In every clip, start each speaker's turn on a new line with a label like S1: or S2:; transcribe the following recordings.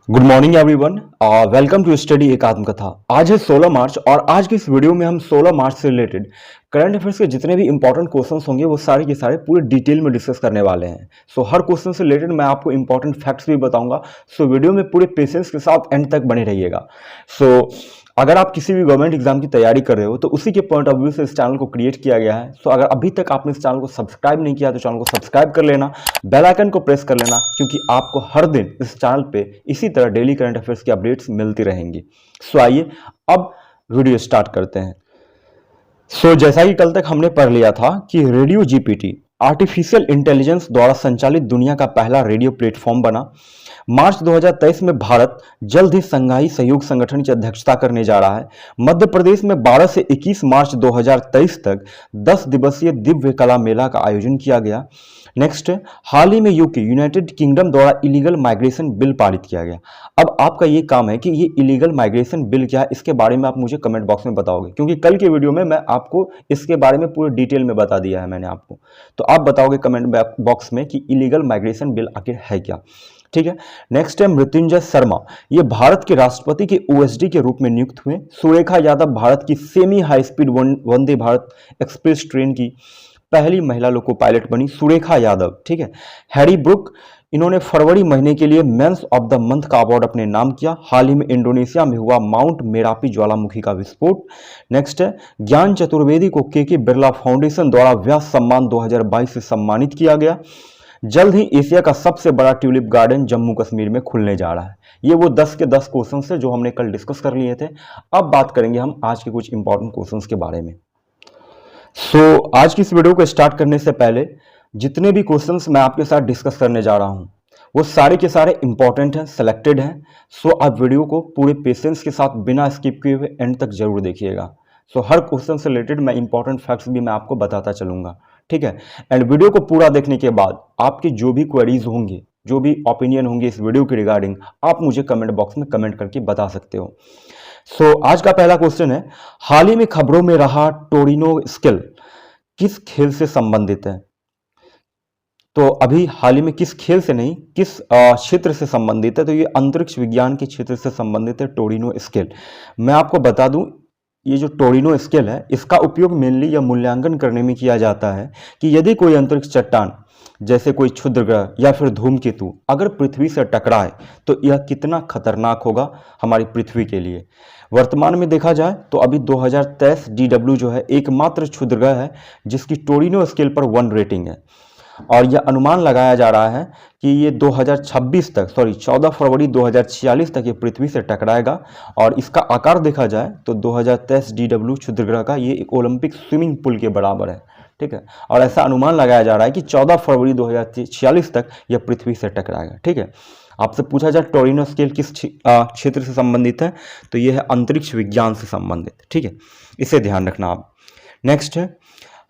S1: Good morning everyone. Welcome to study एक आत्मकथा। आज है 16 मार्च और आज की इस वीडियो में हम 16 मार्च से रिलेटेड करंट अफेयर्स के जितने भी इंपॉर्टेंट क्वेश्चंस होंगे वो सारे के सारे पूरे डिटेल में डिस्कस करने वाले हैं। हर क्वेश्चन से रिलेटेड मैं आपको इंपॉर्टेंट फैक्ट्स भी बताऊंगा। वीडियो में पूरे पेशेंस के साथ एंड तक बने रहिएगा। अगर आप किसी भी गवर्नमेंट एग्जाम की तैयारी कर रहे हो तो उसी के पॉइंट ऑफ व्यू से इस चैनल को क्रिएट किया गया है। अगर अभी तक आपने इस चैनल को सब्सक्राइब नहीं किया तो चैनल को सब्सक्राइब कर लेना, बेल आइकन को प्रेस कर लेना, क्योंकि आपको हर दिन इस चैनल पे इसी तरह डेली करंट अफेयर्स की अपडेट्स मिलती रहेंगी। आइए अब वीडियो स्टार्ट करते हैं। जैसा कि कल तक हमने पढ़ लिया था कि रेडियो जीपीटी आर्टिफिशियल इंटेलिजेंस द्वारा संचालित दुनिया का पहला रेडियो प्लेटफॉर्म बना। मार्च 2023 में भारत जल्द ही संघाई सहयोग संगठन की अध्यक्षता करने जा रहा है। मध्य प्रदेश में 12 से 21 मार्च 2023 तक 10 दिवसीय दिव्य कला मेला का आयोजन किया गया। नेक्स्ट, हाल ही में यूके यूनाइटेड किंगडम द्वारा इलीगल माइग्रेशन बिल पारित किया गया। अब आपका ये काम है कि ये इलीगल माइग्रेशन बिल क्या है, इसके बारे में आप मुझे कमेंट बॉक्स में बताओगे, क्योंकि कल के वीडियो में मैं आपको इसके बारे में पूरे डिटेल में बता दिया है मैंने आपको। तो आप बताओगे कमेंट बॉक्स में कि इलीगल माइग्रेशन बिल आखिर है क्या। ठीक है। नेक्स्ट है मृत्युंजय शर्मा, ये भारत के राष्ट्रपति के ओएसडी के रूप में नियुक्त हुए। सुरेखा यादव भारत की semi high speed Vande Bharat express train की पहली महिला लोको पायलट बनी, सुरेखा यादव। ठीक है। हैरी ब्रुक, इन्होंने फरवरी महीने के लिए मेंस ऑफ द मंथ का अवार्ड अपने नाम किया। हाल ही में इंडोनेशिया में हुआ माउंट मेरापी ज्वालामुखी का विस्फोट। नेक्स्ट है ज्ञान चतुर्वेदी को के बिरला फाउंडेशन द्वारा व्यास सम्मान 2022 से सम्मानित किया गया। जल्द ही एशिया का सबसे बड़ा ट्यूलिप गार्डन जम्मू कश्मीर में खुलने जा रहा है। ये वो 10 के 10 क्वेश्चन है जो हमने कल डिस्कस कर लिए थे। अब बात करेंगे हम आज के कुछ इंपॉर्टेंट क्वेश्चंस के बारे में। आज की इस वीडियो को स्टार्ट करने से पहले जितने भी क्वेश्चंस मैं आपके साथ डिस्कस करने जा रहा हूं वो सारे के सारे इंपॉर्टेंट हैं, सेलेक्टेड हैं। आप वीडियो को पूरे पेशेंस के साथ बिना स्किप किए हुए एंड तक जरूर देखिएगा। हर क्वेश्चन से रिलेटेड मैं इंपॉर्टेंट फैक्ट्स भी मैं आपको बताता चलूंगा। ठीक है। एंड वीडियो को पूरा देखने के बाद आपकी जो भी क्वेरीज होंगे, जो भी ओपिनियन होंगे इस वीडियो के रिगार्डिंग, आप मुझे कमेंट बॉक्स में कमेंट करके बता सकते हो। आज का पहला क्वेश्चन है, हाल ही में खबरों में रहा टोरिनो स्किल किस खेल से संबंधित है? तो अभी हाल ही में किस खेल से नहीं, किस क्षेत्र से संबंधित है? तो ये अंतरिक्ष विज्ञान के क्षेत्र से संबंधित है टोरिनो स्केल। मैं आपको बता दूं, ये जो टोरिनो स्केल है इसका उपयोग मेनली या मूल्यांकन करने में किया जाता है कि यदि कोई अंतरिक्ष चट्टान जैसे कोई क्षुद्र ग्रह या फिर धूमकेतु अगर पृथ्वी से टकराए तो यह कितना खतरनाक होगा हमारी पृथ्वी के लिए। वर्तमान में देखा जाए तो अभी 2023 DW जो है एकमात्र क्षुद्र ग्रह है जिसकी टोरिनो स्केल पर 1 रेटिंग है, और यह अनुमान लगाया जा रहा है कि ये 14 फरवरी 2046 तक ये पृथ्वी से टकराएगा। और इसका आकार देखा जाए तो 2023 DW क्षुद्र ग्रह का ये एक ओलंपिक स्विमिंग पूल के बराबर है। ठीक है। और ऐसा अनुमान लगाया जा रहा है कि 14 फरवरी 2046 तक यह पृथ्वी से टकराएगा। ठीक है। आपसे पूछा जाए टोरिनो स्केल किस क्षेत्र से संबंधित है, तो यह है अंतरिक्ष विज्ञान से संबंधित। ठीक है, इसे ध्यान रखना आप। नेक्स्ट है,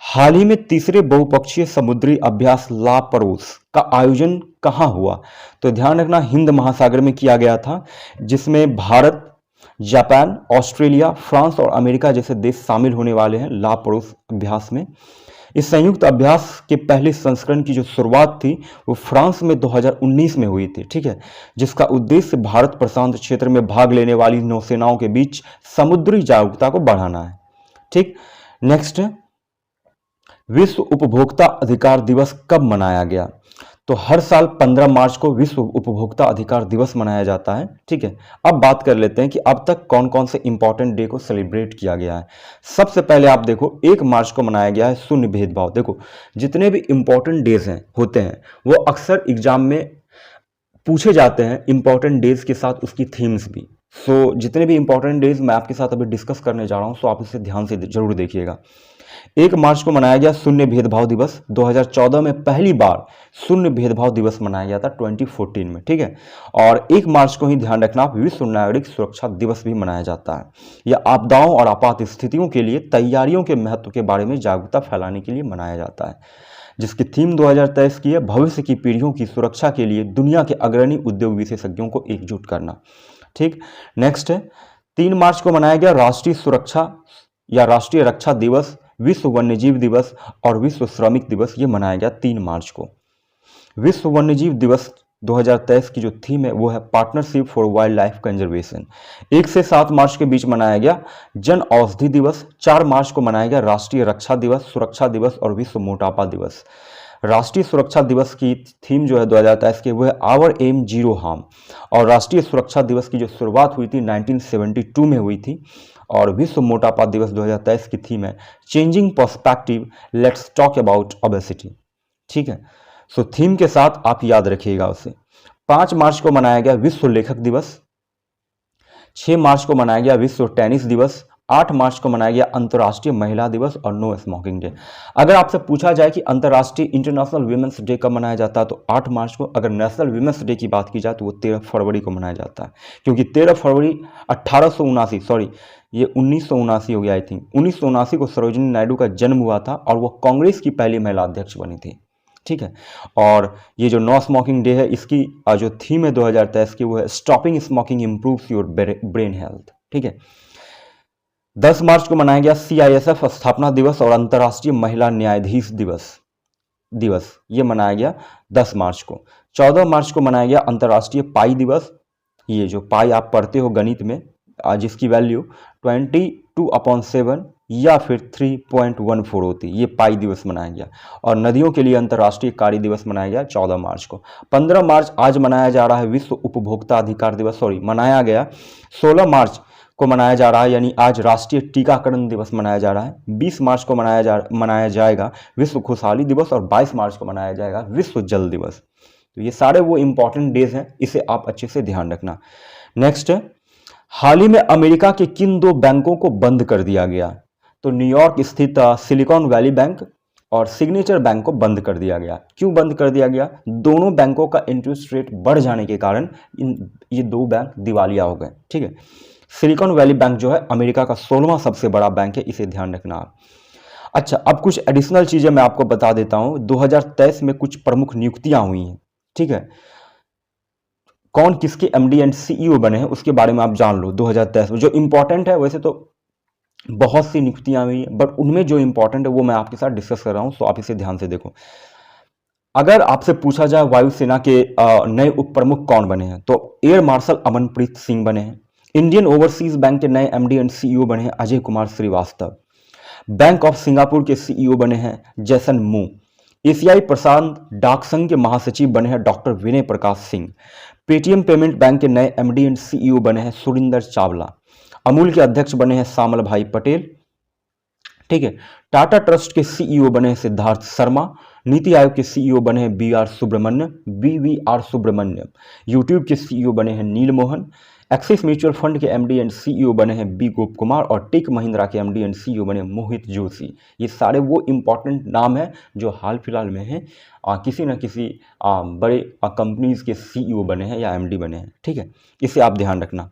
S1: हाल ही में तीसरे बहुपक्षीय समुद्री अभ्यास ला परोस का आयोजन कहाँ हुआ? तो ध्यान रखना हिंद महासागर में किया गया था, जिसमें भारत, जापान, ऑस्ट्रेलिया, फ्रांस और अमेरिका जैसे देश शामिल होने वाले हैं ला परोस अभ्यास में। इस संयुक्त अभ्यास के पहले संस्करण की जो शुरुआत थी वो फ्रांस में 2019 में हुई थी। ठीक है, जिसका उद्देश्य भारत प्रशांत क्षेत्र में भाग लेने वाली नौसेनाओं के बीच समुद्री जागरूकता को बढ़ाना है। ठीक। नेक्स्ट, विश्व उपभोक्ता अधिकार दिवस कब मनाया गया? तो हर साल 15 मार्च को विश्व उपभोक्ता अधिकार दिवस मनाया जाता है। ठीक है। अब बात कर लेते हैं कि अब तक कौन कौन से इंपॉर्टेंट डे को सेलिब्रेट किया गया है। सबसे पहले आप देखो 1 मार्च को मनाया गया है शून्य भेदभाव। देखो जितने भी इंपॉर्टेंट डेज हैं होते हैं वो अक्सर एग्जाम में पूछे जाते हैं, इंपॉर्टेंट डेज के साथ उसकी थीम्स भी। जितने भी इंपॉर्टेंट डेज मैं आपके साथ अभी डिस्कस करने जा रहा हूँ आप इसे ध्यान से जरूर देखिएगा। 1 मार्च को मनाया गया शून्य भेदभाव दिवस। 2014 में पहली बार शून्य भेदभाव दिवस मनाया गया था 2014 में। ठीक है। और 1 मार्च को ही ध्यान रखना विश्व नागरिक सुरक्षा दिवस भी मनाया जाता है। यह आपदाओं और आपात स्थितियों के लिए तैयारियों के महत्व के बारे में जागरूकता फैलाने के लिए मनाया जाता है, जिसकी थीम 2023 की है भविष्य की पीढ़ियों की सुरक्षा के लिए दुनिया के अग्रणी उद्योग विशेषज्ञों को एकजुट करना। ठीक। नेक्स्ट है, 3 मार्च को मनाया गया राष्ट्रीय सुरक्षा या राष्ट्रीय रक्षा दिवस, विश्व वन्यजीव दिवस और विश्व श्रमिक दिवस। ये मनाया गया 3 मार्च को। विश्व वन्यजीव दिवस 2023 की जो थीम है वो है partnership for wild life conservation. 1 से 7 मार्च के बीच मनाया गया जन औषधि दिवस। 4 मार्च को मनाया गया राष्ट्रीय रक्षा दिवस, सुरक्षा दिवस और विश्व मोटापा दिवस। राष्ट्रीय सुरक्षा दिवस की थीम जो है 2023 की वो है आवर एम जीरो हार्म। और राष्ट्रीय सुरक्षा दिवस की जो शुरुआत हुई थी 1972 में हुई थी। और विश्व मोटापा दिवस 2023 की थीम है changing perspective, let's talk about obesity. ठीक है, सो थीम के साथ आप याद रखिएगा उसे। 5 मार्च को मनाया गया विश्व लेखक दिवस। 6 मार्च को मनाया गया विश्व टेनिस दिवस। 8 मार्च को मनाया गया अंतर्राष्ट्रीय महिला दिवस और नो स्मोकिंग डे। अगर आपसे पूछा जाए कि अंतर्राष्ट्रीय इंटरनेशनल वीमेंस डे कब मनाया जाता है तो 8 मार्च को। अगर नेशनल वीमेंस डे की बात की जाए तो वो 13 फरवरी को मनाया जाता है, क्योंकि 13 फरवरी 1879 सॉरी ये 1979 हो गया आई थिंक, 1979 को सरोजिनी नायडू का जन्म हुआ था और वो कांग्रेस की पहली महिला अध्यक्ष बनी थी। ठीक है, और ये जो नो स्मोकिंग डे है इसकी जो थीम है 2023 की वो है stopping smoking improves your brain health. ठीक है, 10 मार्च को मनाया गया CISF स्थापना दिवस और अंतर्राष्ट्रीय महिला न्यायाधीश दिवस ये मनाया गया 10 मार्च को। 14 मार्च को मनाया गया अंतर्राष्ट्रीय पाई दिवस। ये जो पाई आप पढ़ते हो गणित में, जिसकी वैल्यू 22/7 या फिर 3.14 होती है, ये पाई दिवस मनाया गया। और नदियों के लिए अंतर्राष्ट्रीय कार्य दिवस मनाया गया 14 मार्च को। 15 मार्च आज मनाया जा रहा है विश्व उपभोक्ता अधिकार दिवस, मनाया गया 16 मार्च को मनाया जा रहा है, यानी आज राष्ट्रीय टीकाकरण दिवस मनाया जा रहा है। 20 मार्च को मनाया जाएगा विश्व खुशहाली दिवस और 22 मार्च को मनाया जाएगा विश्व जल दिवस। तो ये सारे वो इंपॉर्टेंट डेज हैं, इसे आप अच्छे से ध्यान रखना। नेक्स्ट, हाल ही में अमेरिका के किन 2 बैंकों को बंद कर दिया गया? तो न्यूयॉर्क स्थित सिलिकॉन वैली बैंक और सिग्नेचर बैंक को बंद कर दिया गया। क्यों बंद कर दिया गया? दोनों बैंकों का इंटरेस्ट रेट बढ़ जाने के कारण ये 2 बैंक दिवालिया हो गए। ठीक है, सिलिकॉन वैली बैंक जो है अमेरिका का 16वां सबसे बड़ा बैंक है, इसे ध्यान रखना आप। अच्छा, अब कुछ एडिशनल चीजें मैं आपको बता देता हूं। 2023 में कुछ प्रमुख नियुक्तियां हुई हैं। ठीक है, कौन किसके MD एंड CEO बने हैं उसके बारे में आप जान लो। 2023 में जो इंपॉर्टेंट है, वैसे तो बहुत सी नियुक्तियां हुई हैं, बट उनमें जो इंपॉर्टेंट है वो मैं आपके साथ डिस्कस कर रहा हूं, तो आप इसे ध्यान से देखो। अगर आपसे पूछा जाए वायुसेना के नए उप प्रमुख कौन बने हैं, तो एयर मार्शल अमनप्रीत सिंह बने हैं। इंडियन ओवरसीज बैंक के नए MD एंड CEO बने हैं Ajay Kumar Srivastava. Bank of Singapore के CEO बने हैं जैसन मू। एशियाई प्रशांत डाक संघ के महासचिव बने हैं डॉक्टर विनय Prakash Singh. Paytm payment bank के नए MD एंड CEO बने हैं सुरिंदर चावला। अमूल के अध्यक्ष बने हैं सामल भाई पटेल। ठीक है, टाटा ट्रस्ट के CEO बने हैं सिद्धार्थ शर्मा। नीति आयोग के CEO बने हैं BVR सुब्रमण्यम। यूट्यूब के CEO बने हैं नील मोहन। एक्सिस म्यूचुअल फंड के MD एंड CEO बने हैं B गोप कुमार और टेक महिंद्रा के MD एंड CEO बने मोहित जोशी। ये सारे वो इंपॉर्टेंट नाम हैं जो हाल फिलहाल में हैं किसी न किसी बड़े कंपनीज के CEO बने हैं या MD बने हैं। ठीक है, इसे आप ध्यान रखना।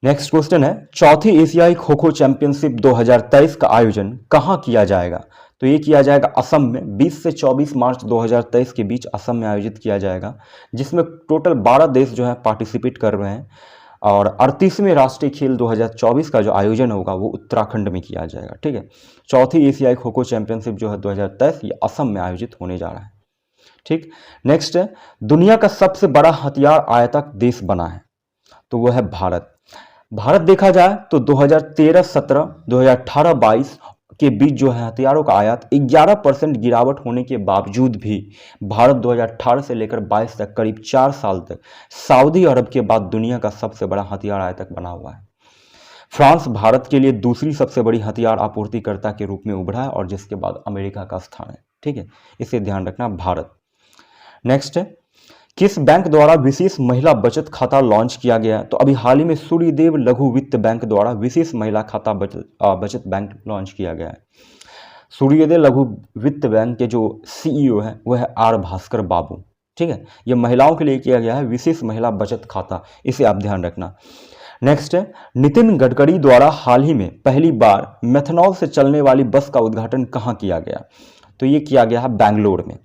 S1: नेक्स्ट क्वेश्चन है, चौथी एशियाई खो खो चैंपियनशिप 2023 का आयोजन कहां किया जाएगा? तो ये किया जाएगा असम में। 20 से 24 मार्च 2023 के बीच असम में आयोजित किया जाएगा, जिसमें टोटल 12 देश जो है पार्टिसिपेट कर रहे हैं। और 38वें राष्ट्रीय खेल 2024 का जो आयोजन होगा वो उत्तराखंड में किया जाएगा। ठीक है, चौथी एशियाई खो खो चैंपियनशिप जो है 2023 ये असम में आयोजित होने जा रहा है। ठीक, नेक्स्ट है, दुनिया का सबसे बड़ा हथियार आयातक देश बना है, तो वह है भारत। भारत देखा जाए तो 2013-17, 2018-22 के बीच जो है हथियारों का आयात 11% गिरावट होने के बावजूद भी भारत 2018 से लेकर 22 तक करीब 4 साल तक सऊदी अरब के बाद दुनिया का सबसे बड़ा हथियार आयातक बना हुआ है। फ्रांस भारत के लिए दूसरी सबसे बड़ी हथियार आपूर्तिकर्ता के रूप में उभरा है और जिसके बाद अमेरिका का स्थान है। ठीक है, इसे ध्यान रखना भारत। नेक्स्ट है, किस बैंक द्वारा विशेष महिला बचत खाता लॉन्च किया गया? तो अभी हाल ही में सूर्यदेव लघु वित्त बैंक द्वारा विशेष महिला खाता बचत बैंक लॉन्च किया गया है। सूर्यदेव लघु वित्त बैंक के जो CEO है वह है R भास्कर बाबू। ठीक है, यह महिलाओं के लिए किया गया है विशेष महिला बचत खाता, इसे आप ध्यान रखना। नेक्स्ट है, नितिन गडकरी द्वारा हाल ही में पहली बार मेथनॉल से चलने वाली बस का उद्घाटन कहाँ किया गया? तो ये किया गया है बेंगलोर में,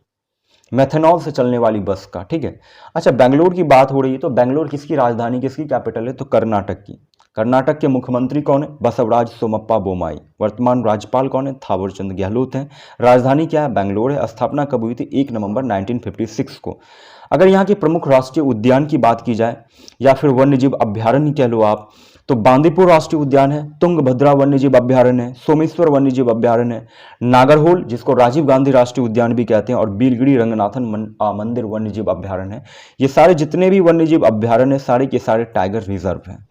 S1: मेथनॉल से चलने वाली बस का। ठीक है, अच्छा बेंगलोर की बात हो रही है तो बेंगलोर किसकी राजधानी, किसकी कैपिटल है? तो कर्नाटक की। कर्नाटक के मुख्यमंत्री कौन है? बसवराज सोमप्पा बोमाई। वर्तमान राज्यपाल कौन है? थावरचंद गहलोत हैं। राजधानी क्या है? बेंगलोर है। स्थापना कब हुई थी? 1 नवंबर 1956 को। अगर यहाँ के प्रमुख राष्ट्रीय उद्यान की बात की जाए या फिर वन्यजीव अभ्यारण्य कह लो आप, तो बांदीपुर राष्ट्रीय उद्यान है, तुंगभद्रा वन्यजीव अभ्यारण्य है, सोमेश्वर वन्यजीव अभ्यारण्य है, नागरहोल जिसको राजीव गांधी राष्ट्रीय उद्यान भी कहते हैं, और बीलगिरी रंगनाथन मंदिर वन्यजीव अभ्यारण्य है। ये सारे जितने भी वन्यजीव अभ्यारण्य सारे के सारे टाइगर रिजर्व हैं।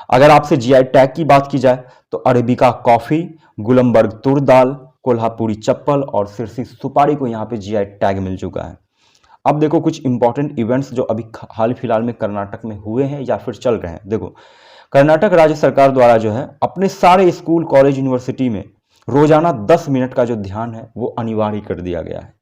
S1: अगर आपसे जीआई टैग की बात की जाए तो अरेबिका कॉफी, गुलमबर्ग तुर दाल, कोल्हापुरी चप्पल और सिरसी सुपारी को यहाँ पे जीआई टैग मिल चुका है। अब देखो कुछ इंपॉर्टेंट इवेंट्स जो अभी हाल फिलहाल में कर्नाटक में हुए हैं या फिर चल रहे हैं। देखो, कर्नाटक राज्य सरकार द्वारा जो है अपने सारे स्कूल, कॉलेज, यूनिवर्सिटी में रोजाना 10 मिनट का जो ध्यान है वो अनिवार्य कर दिया गया है।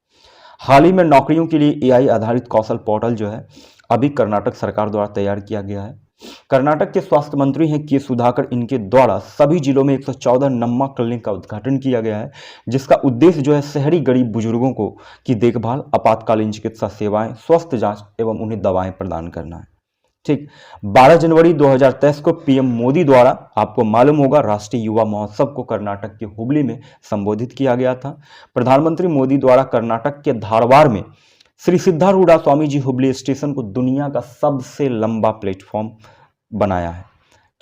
S1: हाल ही में नौकरियों के लिए एआई आधारित कौशल पोर्टल जो है अभी कर्नाटक सरकार द्वारा तैयार किया गया है। कर्नाटक के स्वास्थ्य मंत्री हैं के सुधाकर, इनके द्वारा सभी जिलों में 114 नम्मा क्लिनिक का उद्घाटन किया गया है, जिसका उद्देश्य जो है शहरी गरीब बुजुर्गों को की देखभाल, आपातकालीन चिकित्सा सेवाएं, स्वास्थ्य जांच एवं उन्हें दवाएं प्रदान करना है। ठीक, 12 जनवरी 2023 को पीएम मोदी द्वारा, आपको मालूम होगा, राष्ट्रीय युवा महोत्सव को कर्नाटक के हुबली में संबोधित किया गया था। प्रधानमंत्री मोदी द्वारा कर्नाटक के धारवाड़ में श्री सिद्धारूढ़ा स्वामी जी हुबली स्टेशन को दुनिया का सबसे लंबा प्लेटफॉर्म बनाया है।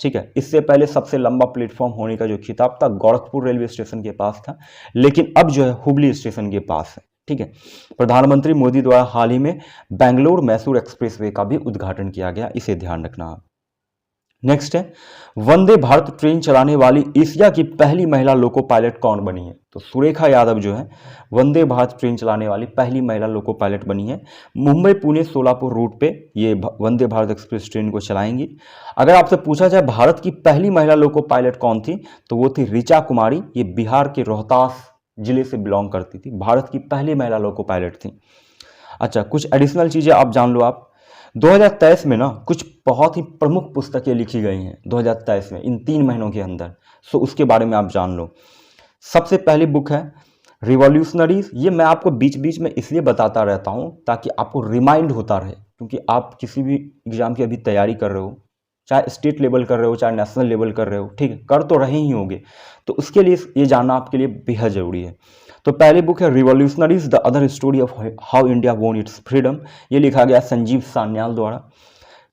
S1: ठीक है, इससे पहले सबसे लंबा प्लेटफॉर्म होने का जो खिताब था गोरखपुर रेलवे स्टेशन के पास था, लेकिन अब जो है हुबली स्टेशन के पास है। ठीक है, प्रधानमंत्री मोदी द्वारा हाल ही में बेंगलोर मैसूर एक्सप्रेसवे का भी उद्घाटन किया गया, इसे ध्यान रखना आप। नेक्स्ट है, वंदे भारत ट्रेन चलाने वाली एशिया की पहली महिला लोको पायलट कौन बनी है? तो सुरेखा यादव जो है वंदे भारत ट्रेन चलाने वाली पहली महिला लोको पायलट बनी है। मुंबई पुणे सोलापुर रूट पे ये वंदे भारत एक्सप्रेस ट्रेन को चलाएंगी। अगर आपसे पूछा जाए भारत की पहली महिला लोको पायलट कौन थी, तो वो थी ऋचा कुमारी। ये बिहार के रोहतास जिले से बिलोंग करती थी, भारत की पहली महिला लोको पायलट थी। अच्छा, कुछ एडिशनल चीजें आप जान लो। आप 2023 में ना कुछ बहुत ही प्रमुख पुस्तकें लिखी गई हैं 2023 में, इन 3 महीनों के अंदर, सो उसके बारे में आप जान लो। सबसे पहली बुक है रिवॉल्यूशनरीज। ये मैं आपको बीच बीच में इसलिए बताता रहता हूँ ताकि आपको रिमाइंड होता रहे, क्योंकि आप किसी भी एग्जाम की अभी तैयारी कर रहे हो, चाहे स्टेट लेवल कर रहे हो चाहे नेशनल लेवल कर रहे हो, ठीक है, कर तो रहे ही होंगे, तो उसके लिए ये जानना आपके लिए बेहद जरूरी है। तो पहली बुक है revolutionaries the other story of how India वोन इट्स फ्रीडम। ये लिखा गया संजीव सान्याल द्वारा।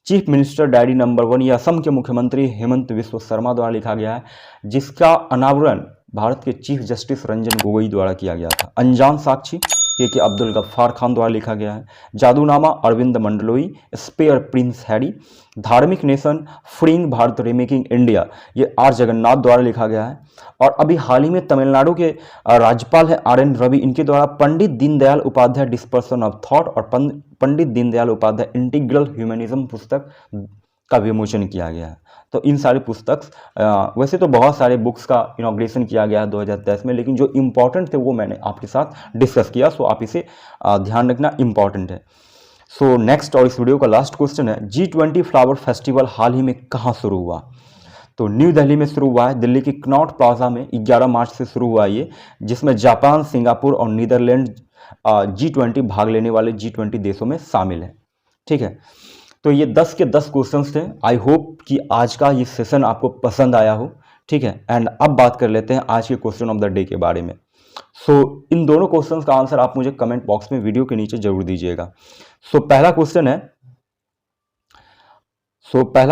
S1: चीफ मिनिस्टर डायरी नंबर 1 ये असम के मुख्यमंत्री हेमंत विश्व शर्मा द्वारा लिखा गया है, जिसका अनावरण भारत के चीफ जस्टिस रंजन गोगोई द्वारा किया गया था। अनजान साक्षी के अब्दुल गफ्फार खान द्वारा लिखा गया है। Jadunama Arvind Mandloi. Spare prince Harry. धार्मिक nation freeing Bharat remaking India, ये आर जगन्नाथ द्वारा लिखा गया है। और अभी हाल ही में तमिलनाडु के राज्यपाल है RN रवि, इनके द्वारा Pandit Deendayal Upadhyay dispersion of thought और पंडित दीनदयाल उपाध्याय इंटीग्रल ह्यूमनिज्म पुस्तक का विमोचन किया गया है। तो इन सारे पुस्तक, वैसे तो बहुत सारे बुक्स का इनॉग्रेशन किया गया है 2023 में, लेकिन जो इंपॉर्टेंट थे वो मैंने आपके साथ डिस्कस किया, सो आप इसे ध्यान रखना, इंपॉर्टेंट है। सो नेक्स्ट और इस वीडियो का लास्ट क्वेश्चन है, G20 फ्लावर फेस्टिवल हाल ही में कहाँ शुरू हुआ? तो न्यू दिल्ली में शुरू हुआ है, दिल्ली की कनॉट प्लाजा में 11 मार्च से शुरू हुआ ये, जिसमें जापान, सिंगापुर और नीदरलैंड G20 भाग लेने वाले G20 देशों में शामिल है। ठीक है, तो ये 10 के 10 क्वेश्चंस थे। आई होप कि आज का ये सेशन आपको पसंद आया हो। ठीक है, एंड अब बात कर लेते हैं आज के क्वेश्चन ऑफ द डे के बारे में। सो इन दोनों क्वेश्चंस का आंसर आप मुझे कमेंट बॉक्स में वीडियो के नीचे जरूर दीजिएगा। सो पहला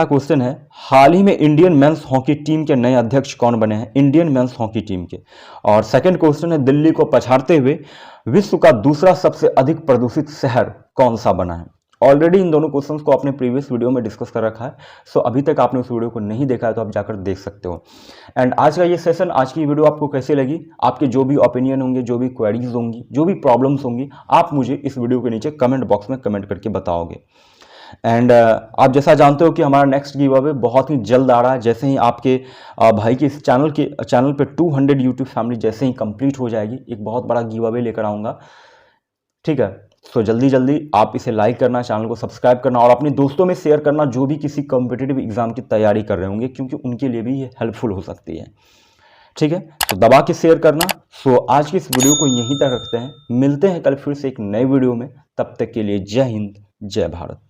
S1: क्वेश्चन है, हाल ही में इंडियन मेंस हॉकी टीम के नए अध्यक्ष कौन बने हैं? इंडियन मेंस हॉकी टीम के। और सेकंड क्वेश्चन है, दिल्ली को पछाड़ते हुए विश्व का दूसरा सबसे अधिक प्रदूषित शहर कौन सा बना है? ऑलरेडी इन दोनों क्वेश्चंस को आपने प्रीवियस वीडियो में डिस्कस कर रखा है, सो अभी तक आपने उस वीडियो को नहीं देखा है तो आप जाकर देख सकते हो। एंड आज का ये सेशन, आज की वीडियो आपको कैसे लगी? आपके जो भी ओपिनियन होंगे, जो भी क्वेरीज होंगी, जो भी प्रॉब्लम्स होंगी, आप मुझे इस वीडियो के नीचे कमेंट बॉक्स में कमेंट करके बताओगे। एंड आप जैसा जानते हो कि हमारा नेक्स्ट गिव अवे बहुत ही जल्द आ रहा है। जैसे ही आपके भाई के इस चैनल पे 200 यूट्यूब फैमिली जैसे ही कंप्लीट हो जाएगी, एक बहुत बड़ा गिव अवे लेकर आऊँगा। ठीक है, सो जल्दी आप इसे लाइक करना, चैनल को सब्सक्राइब करना और अपने दोस्तों में शेयर करना जो भी किसी कॉम्पिटिटिव एग्जाम की तैयारी कर रहे होंगे, क्योंकि उनके लिए भी ये हेल्पफुल हो सकती है। ठीक है, तो दबा के शेयर करना। सो आज की इस वीडियो को यहीं तक रखते हैं, मिलते हैं कल फिर से एक नए वीडियो में। तब तक के लिए जय हिंद, जय भारत।